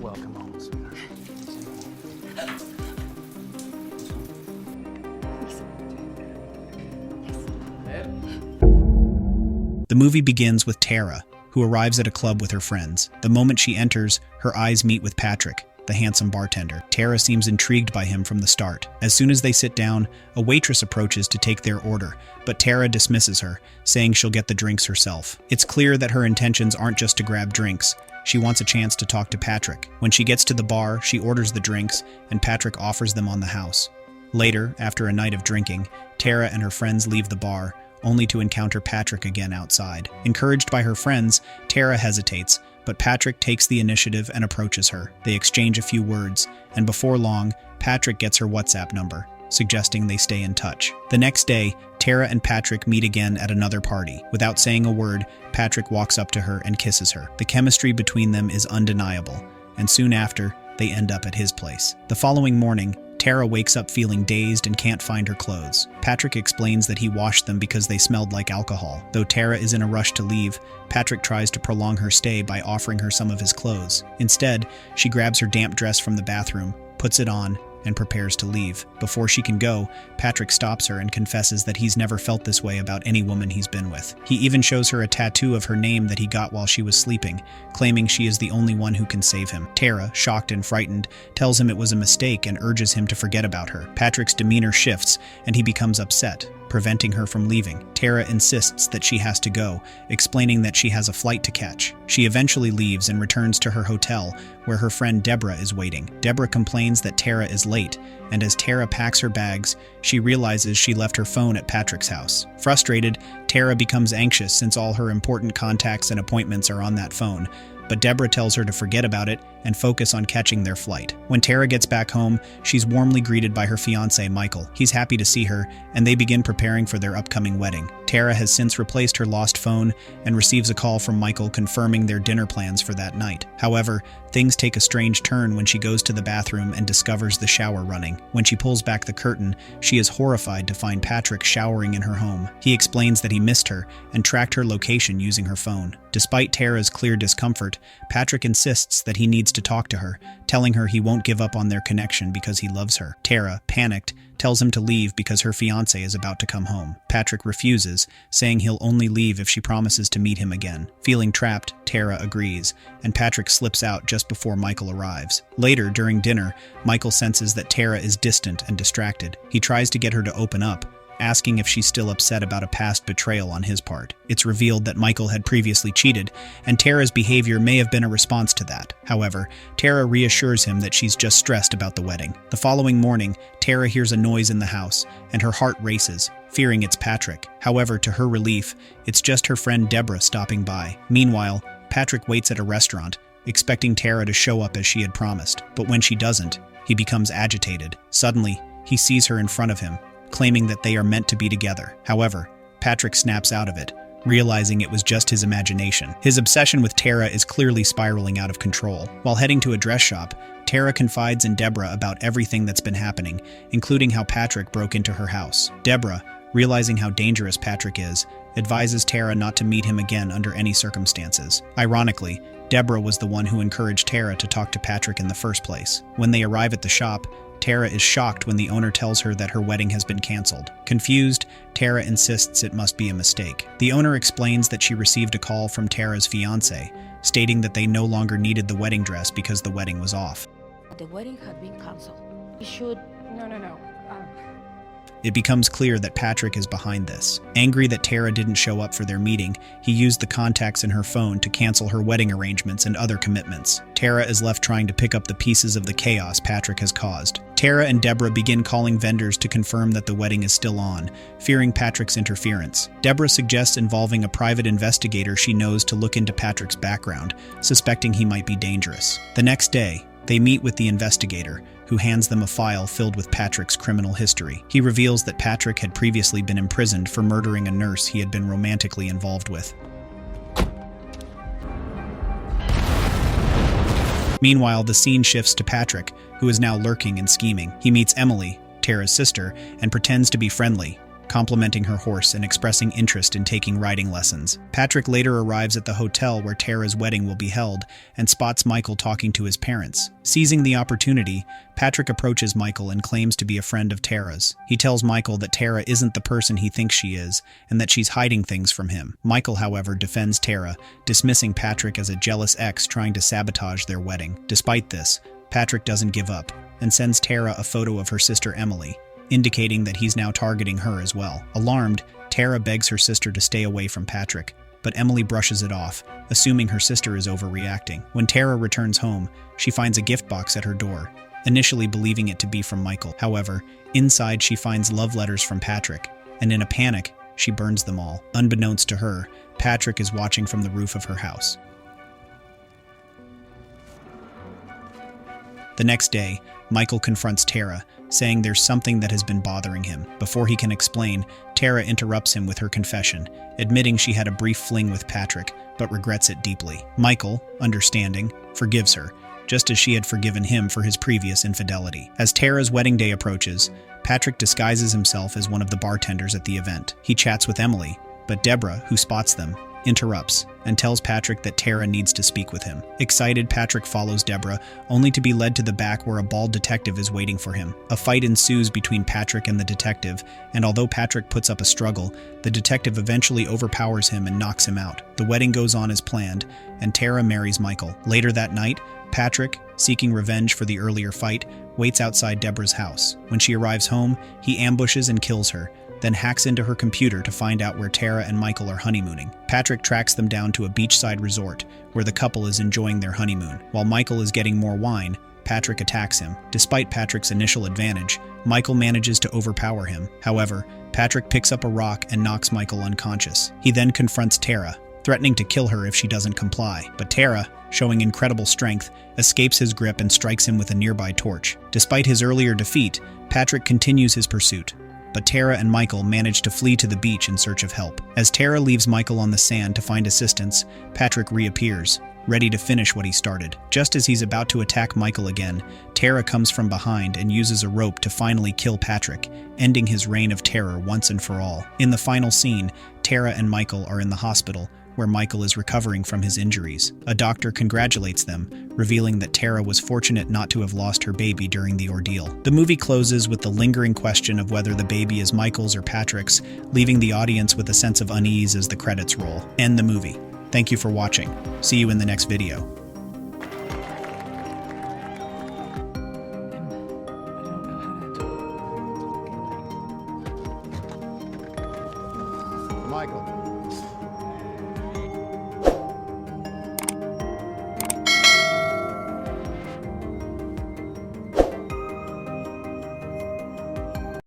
Welcome home, sweetheart. The movie begins with Tara, who arrives at a club with her friends. The moment she enters, her eyes meet with Patrick, the handsome bartender. Tara seems intrigued by him from the start. As soon as they sit down, a waitress approaches to take their order, but Tara dismisses her, saying she'll get the drinks herself. It's clear that her intentions aren't just to grab drinks. She wants a chance to talk to Patrick. When she gets to the bar, she orders the drinks, and Patrick offers them on the house. Later, after a night of drinking, Tara and her friends leave the bar, only to encounter Patrick again outside. Encouraged by her friends, Tara hesitates, but Patrick takes the initiative and approaches her. They exchange a few words, and before long, Patrick gets her WhatsApp number, suggesting they stay in touch. The next day, Tara and Patrick meet again at another party. Without saying a word, Patrick walks up to her and kisses her. The chemistry between them is undeniable, and soon after, they end up at his place. The following morning, Tara wakes up feeling dazed and can't find her clothes. Patrick explains that he washed them because they smelled like alcohol. Though Tara is in a rush to leave, Patrick tries to prolong her stay by offering her some of his clothes. Instead, she grabs her damp dress from the bathroom, puts it on, and prepares to leave. Before she can go, Patrick stops her and confesses that he's never felt this way about any woman he's been with. He even shows her a tattoo of her name that he got while she was sleeping, claiming she is the only one who can save him. Tara, shocked and frightened, tells him it was a mistake and urges him to forget about her. Patrick's demeanor shifts, and he becomes upset, preventing her from leaving. Tara insists that she has to go, explaining that she has a flight to catch. She eventually leaves and returns to her hotel, where her friend Deborah is waiting. Deborah complains that Tara is late, and as Tara packs her bags, she realizes she left her phone at Patrick's house. Frustrated, Tara becomes anxious since all her important contacts and appointments are on that phone, but Deborah tells her to forget about it and focus on catching their flight. When Tara gets back home, she's warmly greeted by her fiancé, Michael. He's happy to see her, and they begin preparing for their upcoming wedding. Tara has since replaced her lost phone and receives a call from Michael confirming their dinner plans for that night. However, things take a strange turn when she goes to the bathroom and discovers the shower running. When she pulls back the curtain, she is horrified to find Patrick showering in her home. He explains that he missed her and tracked her location using her phone. Despite Tara's clear discomfort, Patrick insists that he needs to talk to her, telling her he won't give up on their connection because he loves her. Tara, panicked, tells him to leave because her fiancé is about to come home. Patrick refuses, saying he'll only leave if she promises to meet him again. Feeling trapped, Tara agrees, and Patrick slips out just before Michael arrives. Later, during dinner, Michael senses that Tara is distant and distracted. He tries to get her to open up, asking if she's still upset about a past betrayal on his part. It's revealed that Michael had previously cheated, and Tara's behavior may have been a response to that. However, Tara reassures him that she's just stressed about the wedding. The following morning, Tara hears a noise in the house, and her heart races, fearing it's Patrick. However, to her relief, it's just her friend Deborah stopping by. Meanwhile, Patrick waits at a restaurant, expecting Tara to show up as she had promised. But when she doesn't, he becomes agitated. Suddenly, he sees her in front of him, claiming that they are meant to be together. However, Patrick snaps out of it, realizing it was just his imagination. His obsession with Tara is clearly spiraling out of control. While heading to a dress shop, Tara confides in Deborah about everything that's been happening, including how Patrick broke into her house. Deborah, realizing how dangerous Patrick is, advises Tara not to meet him again under any circumstances. Ironically, Deborah was the one who encouraged Tara to talk to Patrick in the first place. When they arrive at the shop, Tara is shocked when the owner tells her that her wedding has been canceled. Confused, Tara insists it must be a mistake. The owner explains that she received a call from Tara's fiancé, stating that they no longer needed the wedding dress because the wedding was off. The wedding had been canceled. We should... No. It becomes clear that Patrick is behind this. Angry that Tara didn't show up for their meeting, he used the contacts in her phone to cancel her wedding arrangements and other commitments. Tara is left trying to pick up the pieces of the chaos Patrick has caused. Tara and Deborah begin calling vendors to confirm that the wedding is still on, fearing Patrick's interference. Deborah suggests involving a private investigator she knows to look into Patrick's background, suspecting he might be dangerous. The next day, they meet with the investigator, who hands them a file filled with Patrick's criminal history. He reveals that Patrick had previously been imprisoned for murdering a nurse he had been romantically involved with. Meanwhile, the scene shifts to Patrick, who is now lurking and scheming. He meets Emily, Tara's sister, and pretends to be friendly, complimenting her horse and expressing interest in taking riding lessons. Patrick later arrives at the hotel where Tara's wedding will be held and spots Michael talking to his parents. Seizing the opportunity, Patrick approaches Michael and claims to be a friend of Tara's. He tells Michael that Tara isn't the person he thinks she is and that she's hiding things from him. Michael, however, defends Tara, dismissing Patrick as a jealous ex trying to sabotage their wedding. Despite this, Patrick doesn't give up and sends Tara a photo of her sister Emily, indicating that he's now targeting her as well. Alarmed, Tara begs her sister to stay away from Patrick, but Emily brushes it off, assuming her sister is overreacting. When Tara returns home, she finds a gift box at her door, initially believing it to be from Michael. However, inside she finds love letters from Patrick, and in a panic, she burns them all. Unbeknownst to her, Patrick is watching from the roof of her house. The next day, Michael confronts Tara, saying there's something that has been bothering him. Before he can explain, Tara interrupts him with her confession, admitting she had a brief fling with Patrick, but regrets it deeply. Michael, understanding, forgives her, just as she had forgiven him for his previous infidelity. As Tara's wedding day approaches, Patrick disguises himself as one of the bartenders at the event. He chats with Emily, but Deborah, who spots them, interrupts and tells Patrick that Tara needs to speak with him. Excited, Patrick follows Deborah, only to be led to the back where a bald detective is waiting for him. A fight ensues between Patrick and the detective, and although Patrick puts up a struggle, the detective eventually overpowers him and knocks him out. The wedding goes on as planned, and Tara marries Michael. Later that night, Patrick, seeking revenge for the earlier fight, waits outside Deborah's house. When she arrives home, he ambushes and kills her, then hacks into her computer to find out where Tara and Michael are honeymooning. Patrick tracks them down to a beachside resort, where the couple is enjoying their honeymoon. While Michael is getting more wine, Patrick attacks him. Despite Patrick's initial advantage, Michael manages to overpower him. However, Patrick picks up a rock and knocks Michael unconscious. He then confronts Tara, threatening to kill her if she doesn't comply. But Tara, showing incredible strength, escapes his grip and strikes him with a nearby torch. Despite his earlier defeat, Patrick continues his pursuit, but Tara and Michael manage to flee to the beach in search of help. As Tara leaves Michael on the sand to find assistance, Patrick reappears, ready to finish what he started. Just as he's about to attack Michael again, Tara comes from behind and uses a rope to finally kill Patrick, ending his reign of terror once and for all. In the final scene, Tara and Michael are in the hospital, where Michael is recovering from his injuries. A doctor congratulates them, revealing that Tara was fortunate not to have lost her baby during the ordeal. The movie closes with the lingering question of whether the baby is Michael's or Patrick's, leaving the audience with a sense of unease as the credits roll. End the movie. Thank you for watching. See you in the next video.